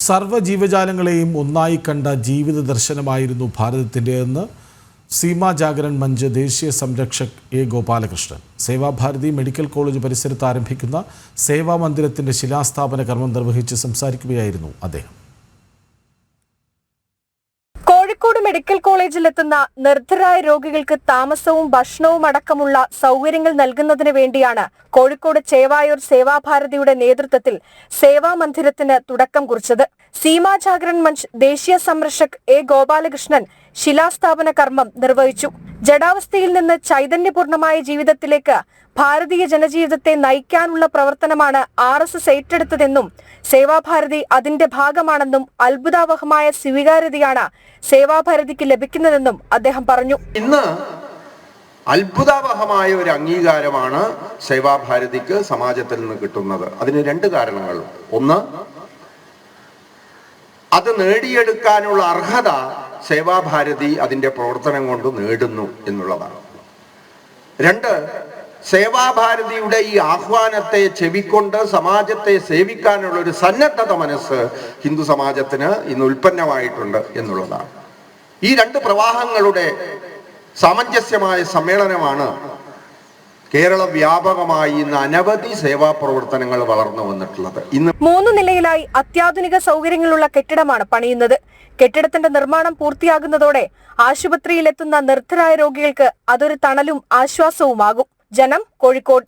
സർവ്വജീവജാലങ്ങളെയും ഒന്നായി കണ്ട ജീവിത ദർശനമായിരുന്നു ഭാരതത്തിൻ്റെതെന്ന് സീമാ ജാഗരൺ മഞ്ച് ദേശീയ സംരക്ഷക് A Gopalakrishnan. Sevabharathi medical college പരിസരത്ത് ആരംഭിക്കുന്ന സേവാ മന്ദിരത്തിന്റെ ശിലാസ്ഥാപന കർമ്മം നിർവഹിച്ച് സംസാരിക്കുകയായിരുന്നു അദ്ദേഹം. കോഴിക്കോട് മെഡിക്കൽ കോളേജിലെത്തുന്ന നിർധരായ രോഗികൾക്ക് താമസവും ഭക്ഷണവും അടക്കമുള്ള സൗകര്യങ്ങൾ നൽകുന്നതിന് വേണ്ടിയാണ് കോഴിക്കോട് ചേവായൂർ സേവാഭാരതിയുടെ നേതൃത്വത്തിൽ സേവാ മന്ദിരത്തിന് തുടക്കം കുറിച്ചത്. സീമാ ജാഗരൺ മഞ്ച് ദേശീയ സംരക്ഷക് എ ഗോപാലകൃഷ്ണൻ ശിലാസ്ഥാപന കർമ്മം നിർവഹിച്ചു. ജഡാവസ്ഥയിൽ നിന്ന് ചൈതന്യപൂർണമായ ജീവിതത്തിലേക്ക് ഭാരതീയ ജനജീവിതത്തെ നയിക്കാനുള്ള പ്രവർത്തനമാണ് RSS ഏറ്റെടുത്തതെന്നും സേവാഭാരതി അതിന്റെ ഭാഗമാണെന്നും അത്ഭുതാവഹമായ സ്വീകാര്യതയാണ് സേവാഭാരതിക്ക് ലഭിക്കുന്നതെന്നും അദ്ദേഹം പറഞ്ഞു. ഇന്ന് അത്ഭുതാവഹമായ ഒരു അംഗീകാരമാണ് സേവാഭാരതിക്ക് സമാജത്തിൽ നിന്ന് കിട്ടുന്നത്. അതിന് രണ്ട് കാരണങ്ങൾ. ഒന്ന്, അത് നേടിയെടുക്കാനുള്ള അർഹത സേവാഭാരതി അതിന്റെ പ്രവർത്തനം കൊണ്ട് നേടുന്നു എന്നുള്ളതാണ്. രണ്ട്, സേവാഭാരതിയുടെ ഈ ആഹ്വാനത്തെ ചെവിക്കൊണ്ട് സമാജത്തെ സേവിക്കാനുള്ള ഒരു സന്നദ്ധത മനസ്സ് ഹിന്ദു സമാജത്തിന് ഇന്ന് ഉൽപ്പന്നമായിട്ടുണ്ട് എന്നുള്ളതാണ്. ഈ രണ്ട് പ്രവാഹങ്ങളുടെ സാമഞ്ജസ്യമായ സമ്മേളനമാണ് കേരള വ്യാപകമായി ഇന്ന് അനവധി സേവാ പ്രവർത്തനങ്ങൾ വളർന്നു വന്നിട്ടുള്ളത്. ഇന്ന് 3 നിലയിലായി അത്യാധുനിക സൗകര്യങ്ങളുള്ള കെട്ടിടമാണ് പണിയുന്നത്. കെട്ടിടത്തിന്റെ നിർമ്മാണം പൂർത്തിയാകുന്നതോടെ ആശുപത്രിയിലെത്തുന്ന നിർധരായ രോഗികൾക്ക് അതൊരു തണലും ആശ്വാസവുമാകും. ജനം, കോഴിക്കോട്.